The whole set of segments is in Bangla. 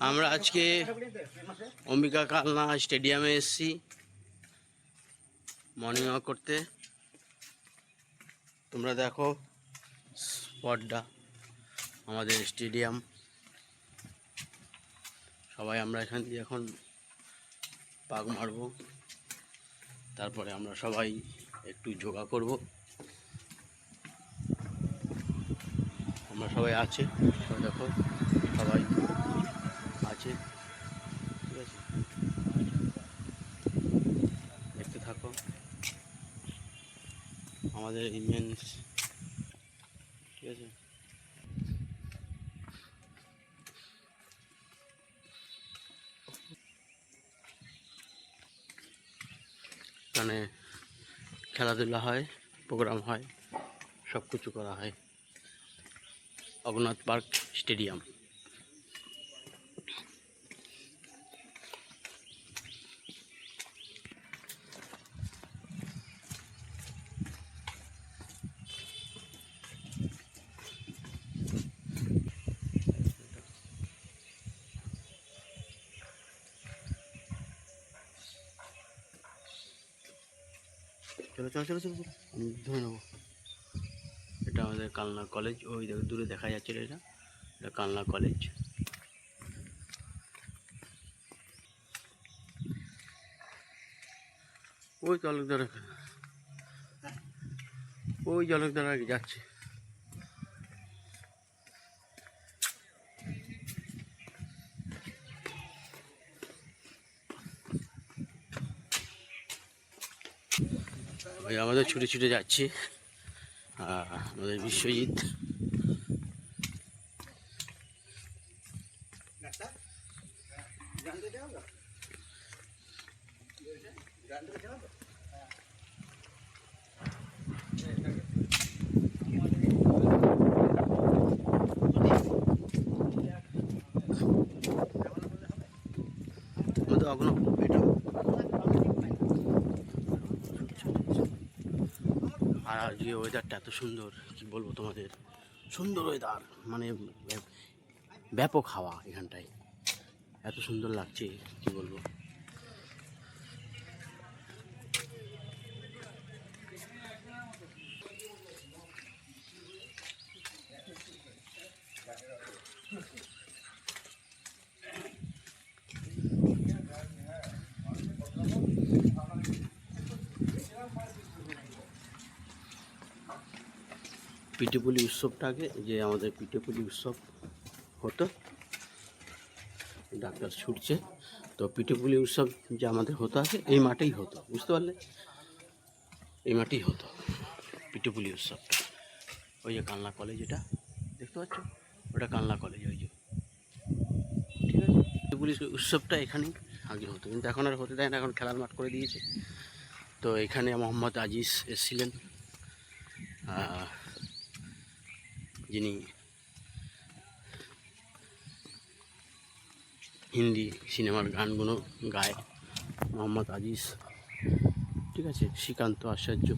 আমরা আজকে অম্বিকা কালনা স্টেডিয়ামে এসেছি মর্নিং ওয়াক করতে। তোমরা দেখো স্পটটা, আমাদের স্টেডিয়াম। সবাই আমরা এখান দিয়ে এখন পাক মারবো, তারপরে আমরা সবাই একটু যোগা করব। আমরা সবাই আছে, দেখো সবাই আছে, ঠিক আছে, দেখতে থাকো আমাদের ইমেন্স, ঠিক আছে। এখানে খেলাধুলা হয়, প্রোগ্রাম হয়, সব কিছু করা হয়। অগনাথ পার্ক স্টেডিয়াম। চলো চলো চলো চলো চলো, আমি ধরে নেবো। এটা আমাদের কালনা কলেজ, ওই দূরে দেখা যাচ্ছে এটা এটা কালনা কলেজ। ওই জলকদার, ওই জলকদার আগে যাচ্ছে। ওই আমাদের ছুটে ছুটে যাচ্ছি আমাদের বিশ্বজিৎ। অগ্ন এটা, আর আজকে ওয়েদারটা এত সুন্দর, কি বলবো তোমাদের, সুন্দর ওয়েদার, মানে ব্যাপক হাওয়া এখানটায়, এত সুন্দর লাগছে কি বলবো। পিঠেপুলি উৎসবটা আগে, যে আমাদের পিঠেপুলি উৎসব হতো, ডাক্তার ছুটছে, তো পিঠেপুলি উৎসব যে আমাদের হতো আগে এই মাঠেই হতো, বুঝতে পারলে, এই মাঠেই হতো পিঠেপুলি উৎসবটা। ওই যে কালনা কলেজ, এটা দেখতে পাচ্ছ, ওটা কালনা কলেজ, ওই যে, ঠিক আছে। পিঠেপুলি উৎসবটা এখানেই আগে হতো, কিন্তু এখন আর হতে দেয় না, এখন খেলার মাঠ করে দিয়েছে। তো এখানে মোহাম্মদ আজিজ এসেছিলেন, যিনি হিন্দি সিনেমার গানগুলো গায়, মোহাম্মদ আজিজ, ঠিক আছে। শ্রীকান্ত আচার্য,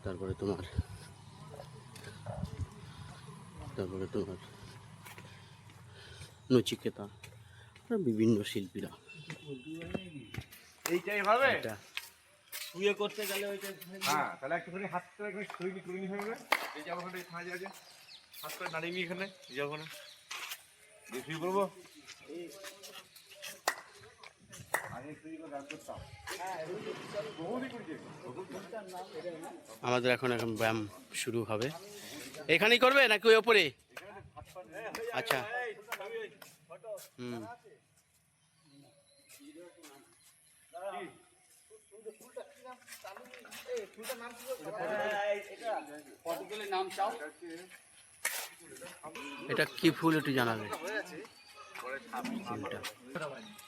তারপরে তোমার নচিকেতা, বিভিন্ন শিল্পীরা। এইটাই হবে এটা শুয়ে করতে গেলে ওইটা, হ্যাঁ, তাহলে একটুখানি হাত করে ছুরি করে নিয়ে হবে। এই যে ওখানে খাঁজা আছে, হাত করে দাঁড়িয়ে নিয়ে এখানে এই যে ওখানে দেখি করবো। আমাদের এখন ব্যায়াম শুরু হবে। এখানেই করবে নাকি ওই ওপরে? আচ্ছা, হুম, এটা কি ফুল একটু জানাবে,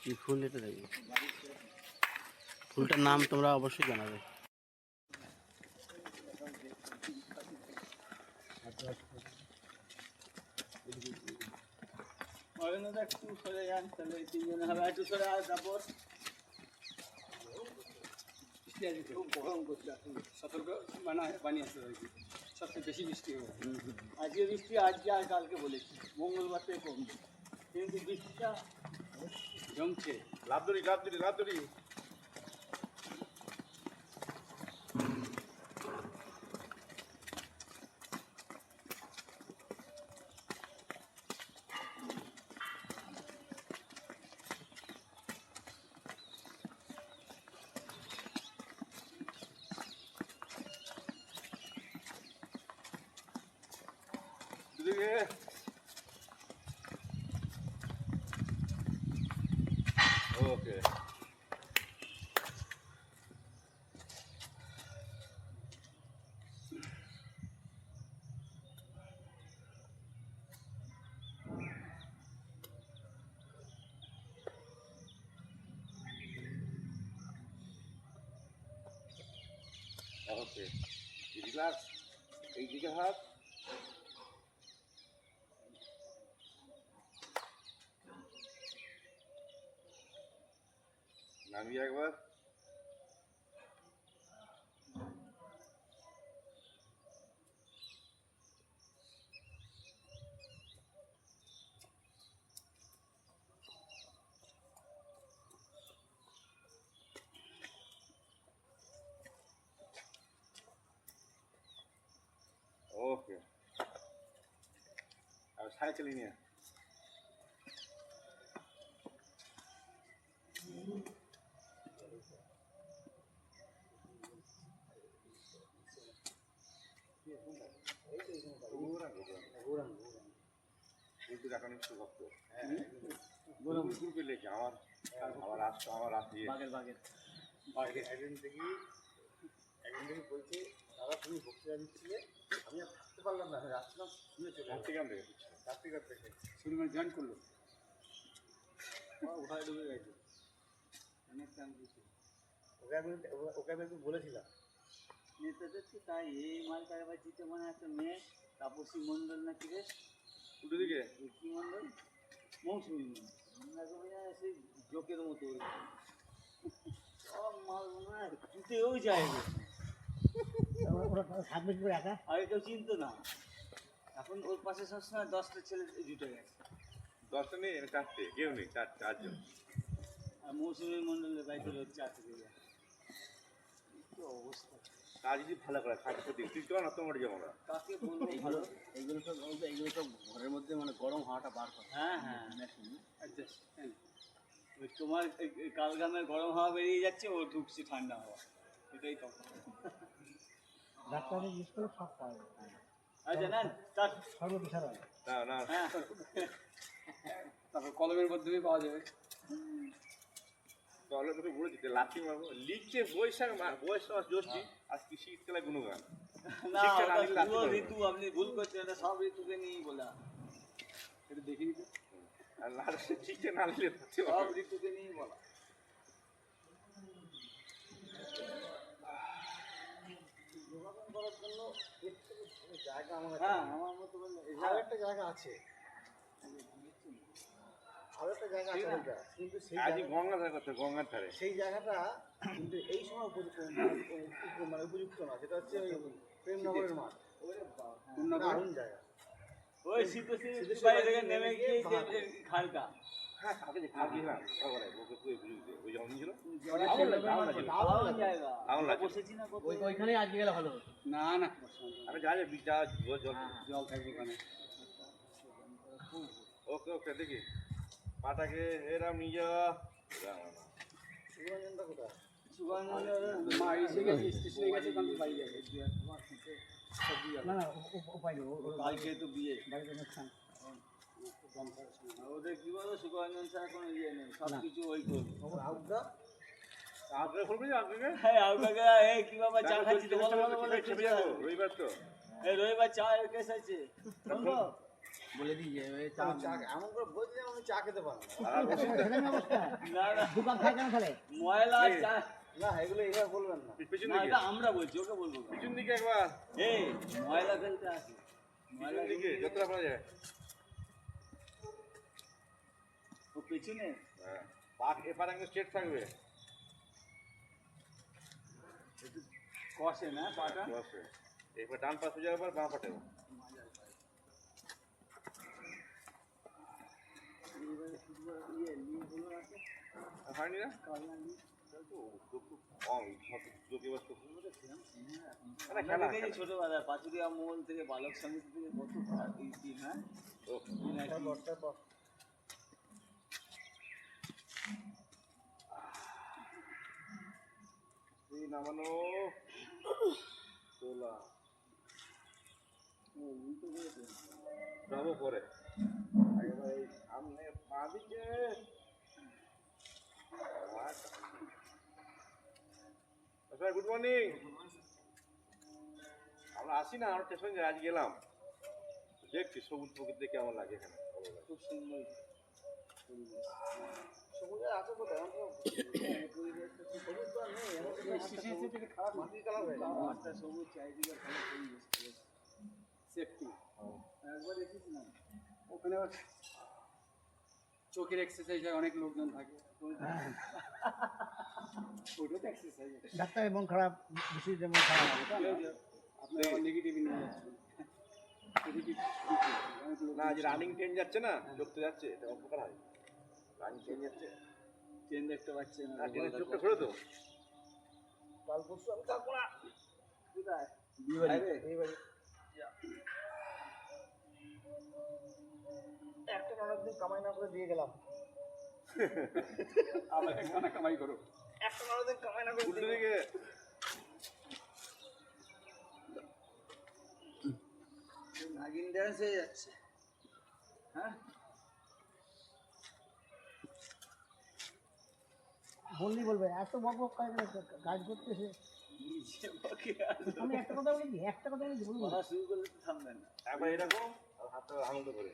কি ফুল এটা দেখবে, ফুলটার নাম তোমরা অবশ্যই জানাবে। একটু সরে যান, তাহলে তিনজনে হবে, একটু সরে আর তারপর খুব গরম করছে, সতর্ক বানিয়েছে আর কি। সবচেয়ে বেশি বৃষ্টি হবে। আজকে বৃষ্টি আজকে আর কালকে বলেছি, মঙ্গলবার থেকে কমবে, কিন্তু বৃষ্টিটা জমছে। লাভ ধরি লাভ ধরি লাভ ধরি। ওকে ওকে রিল্যাক্স। এইদিকে হাত, নামিয়ে একবার। ওকে আর সাইকেল নিয়ে এখন একটু ভক্ত গ্রুপে লেখে আমার আমার রাষ্ট্র আমার রাষ্ট্র বাগের বাগের বাগের একদিন থেকে বলছে, দাদা তুমি বক্তৃতা দিচ্ছিলে, আমি আর থাকতে পারলাম না, আমি রাস্তা শুনে চলে রাত্রিকাল থেকে রাত্রিকার থেকে শুনে জয়েন করলো, ওখানে ঢুকে গেছে। ওকে আমি একদিন বলেছিলাম, নেতাদের তো তাই, এই মাল কারবার জিতে মনে একটা মেয়ে তাপসী মণ্ডল না কি বেশ, উঠে দিকে কি মণ্ডল, মৌসুমী মণ্ডল, সেই জোকের মতো সব মাল মনে হয় জুতেও যায়, আগে কেউ চিনতো না, এখন ওর পাশে সবসময় 10টা ছেলে জুটে গেছে। 10টা নেই, 4টে, কেউ নেই, 4জন। আর মৌসুমী মণ্ডলের বাড়িতে লোক 4 থেকে যায়, কি অবস্থা। কাজ যদি ভালো করে খাটে ক্ষতি তুই তো না তোমার যেমন কাকে বলবো ভালো, এগুলো সব ঘরের মধ্যে মানে গরম হাওয়াটা বার করে। হ্যাঁ হ্যাঁ আচ্ছা, ওই তোমার কালগামের গরম হাওয়া বেরিয়ে যাচ্ছে, ও ঢুকছে ঠান্ডা হাওয়া, এটাই তখন। ডাক্তারের জিনিস করে সব পাওয়া যায়। আচ্ছা নেন স্টার্ট। সর্ববিশাল না না হ্যাঁ তারপর কলমের মাধ্যমে পাওয়া যাবে। তাহলে তোকে বলে দিতে লাঠি মারবো লিখছে বৈশাখ মাস জ্যৈষ্ঠী আজকে শীতকালে গুণগান। না ঠিকঠাক না ওটা লিখলে পুরো আসতে ঋতু, আপনি ভুল করছেন, এটা সব ঋতুকে নিয়েই বলা, এটা দেখিনি তো। আর না ঠিকঠাক না লিখলে সব ঋতুকে নিয়েই বলা। যোগাযোগ করার জন্য জায়গা আমার, হ্যাঁ আমার মতো আরো একটা জায়গা আছে, আরো একটা জায়গা আছে ওইটা, কিন্তু সেই আজই গঙ্গা ধারে কথা গঙ্গার ধারে সেই জায়গাটা কিন্তু এই সময় মানে উপযুক্ত না, যেটা হচ্ছে ওই প্রেমনগরের মাঠ, দারুণ জায়গা। ওই শীতশির বাড়ি থেকে নেমে গিয়ে খালটা, হ্যাঁ কাকে যে খাওয়া গিয়েছিলাম ওখানে ওকে তুই বুঝতে ওই যেমন ছিল দারুণ জায়গা, দারুণ লাগছে। বসেছি না কত। ওইখানেই আজকে গেলে ভালো হতো। না না, আমি যা যা বিচা জল জল থাকবে ওখানে। ওকে ওকে দেখি পাটাকে এরাম নিয়ে যাওয়া সুগঞ্জনটা কোথায়? সুগন্ধ মা এসে গেছে, স্টেশনে গেছে, তখন বাড়ি যাবে। না না, উপায় নেই, কালকে তো বিয়ে, বাড়িতে অনুষ্ঠান। ওদের কি বলো, সুগন্ধন ছাড়া কোনো ইয়ে নেই, সব কিছু ওই করবে। আউটটা আপনার বলবে যে আপনাকে হ্যাঁ কাকা, এই কি বাবা চা খাচ্ছি তো, বলো বলো বলো, চেপে যাবো রবিবার তো এই রবিবার চা কেস আছে বলে দিই যে ওই চা এমন করে বলছি যেন আমি চা খেতে পারবো আর না না দোকান খাই কেন তাহলে? ময়লা চা না, এগুলো এবার বলবেন না। পিছন না, দিকে এটা আমরা বলছি, ওকে বলবো কেন? পিছন দিকে একবার এই ময়লা ফেলতে আসে, ময়লা পিছন দিকে যতটা পারা যায় ও পেছনে হ্যাঁ পাক এপারে একদম স্ট্রেট থাকবে কষে না পাটা, বসে এবার ডান পাশে যাওয়ার পর বাঁ পাটে হয়নি না ছোটবেলা পাচুরিয়া মোড় থেকে বালক সমিতি থেকে কত হ্যাঁ নামানো তোলা যাবো পরে একেবারে সামনে পা দিকে গুড মর্নিং আমরা আসি না আমরা স্টেশন আজ গেলাম দেখছি সবুজ প্রকৃতি কেমন লাগে এখানে খুব সুন্দর সমুদ্রের আছে কোথায় সবুজ চারিদিকে ভালো পরিবেশ সেফটি একবার এসেছিলাম ওখানে চোখের এক্সারসাইজ হয় অনেক লোকজন থাকে ওটা তো এক্সারসাইজ ডাক্তার এবং খারাপ বেশি যেমন খারাপ আপনার নেগেটিভ নিয়ে যাচ্ছেন না যে রানিং ট্রেন যাচ্ছে না চোখতে যাচ্ছে এটা অপকার হয় রানিং ট্রেন যাচ্ছে ট্রেন দেখতে পাচ্ছেন না ট্রেনের চোখটা খোলো তো কাল পরশু আমি থাকবো না কোথায় একটা অনেকদিন কামাই না করে দিয়ে গেলাম আবার একটা কামাই করো একটা অনেকদিন কামাই না করে উল্টো দিকে নাগিন ড্যান্স হয়ে যাচ্ছে হ্যাঁ বললি বলবে এত বক বক করে গাছ করতেছে আমি একটা কথা বলি বলবো কথা শুরু করলে তো থামবেন না একবার এরকম আর হাতটা আনন্দ করে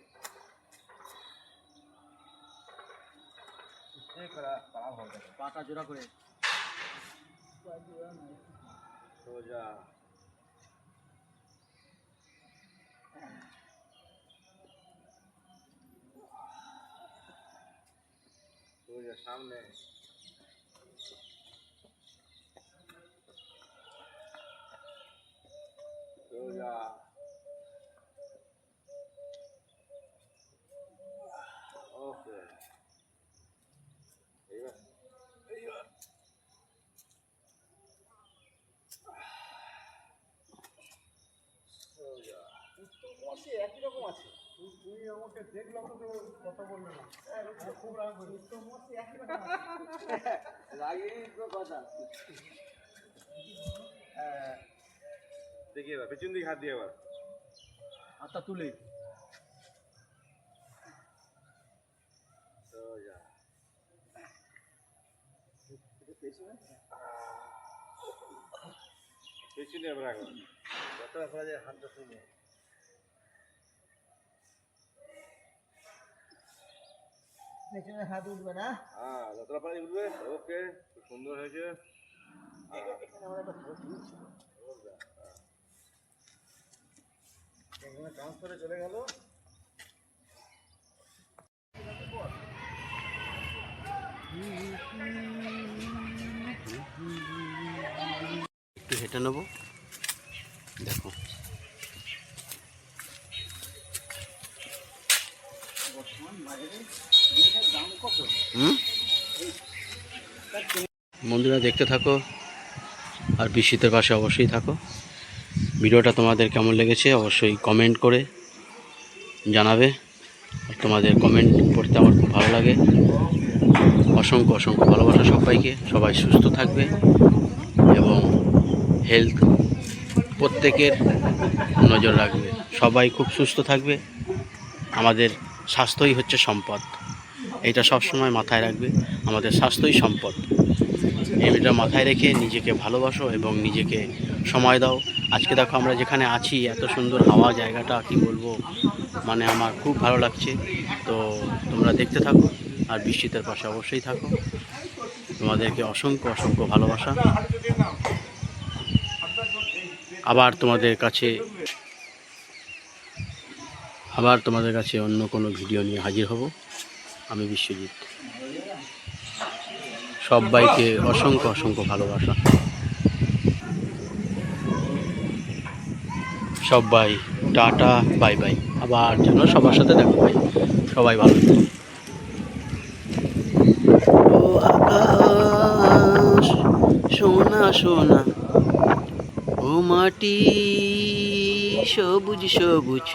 পাটা জোড়া করে সোজা সোজা সামনে সোজা ওকে এইবার সোজা উত্তর একই রকম আছে তুই আমাকে দেখলাম তো কথা বললো না খুব রাগ হলো উত্তর মস্তি একই রকম লাগেনি তো কথা দেখি এবার পেছন দিকে হাত দিয়ে এবার হাতটা তুলে সোজা পেছনে এবার এখন যতটা করা যায় হাতটা শুনে পেছনে হাত উঠবে না হ্যাঁ যতটা পারি উঠবে ওকে খুব সুন্দর হয়েছে এখানে ট্রান্সফারে চলে গেল একটু হেঁটে নেবো দেখো বন্ধুরা দেখতে থাকো আর বিস্মিতের পাশে অবশ্যই থাকো। ভিডিওটা তোমাদের কেমন লেগেছে অবশ্যই কমেন্ট করে জানাবে। আর তোমাদের কমেন্ট পড়তে আমার খুব ভালো লাগে। অসংখ্য অসংখ্য ভালোবাসা সবাইকে। সবাই সুস্থ থাকবে এবং হেলথ প্রত্যেকের নজর রাখবে। সবাই খুব সুস্থ থাকবে। আমাদের স্বাস্থ্যই হচ্ছে সম্পদ, এটা সবসময় মাথায় রাখবে। আমাদের স্বাস্থ্যই সম্পদ, এটা মাথায় রেখে নিজেকে ভালোবাসো এবং নিজেকে সময় দাও। আজকে দেখো আমরা যেখানে আছি, এত সুন্দর হাওয়া, জায়গাটা কি বলবো, মানে আমার খুব ভালো লাগছে। তো তোমরা দেখতে থাকো আর বৃষ্টিতের পাশে অবশ্যই থাকো। তোমাদেরকে অসংখ্য অসংখ্য ভালোবাসা। আবার তোমাদের কাছে অন্য কোনো ভিডিও নিয়ে হাজির হব। আমি বিশ্বজিৎ। সবাইকে অসংখ্য অসংখ্য ভালোবাসা। সবাই টাটা, বাই বাই। আবার যেন সবার সাথে দেখা হয়। সবাই ভালো থেকো। ও আকাশ সোনা সোনা, ও মাটি সবুজ সবুজ,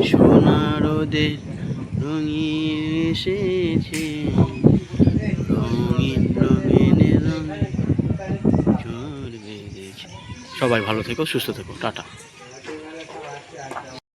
সোনা রোদে রঙিন এসেছে, রঙিন রঙিন রঙিন ঝড় বেঁধেছে। সবাই ভালো থেকো, সুস্থ থেকো, টাটা।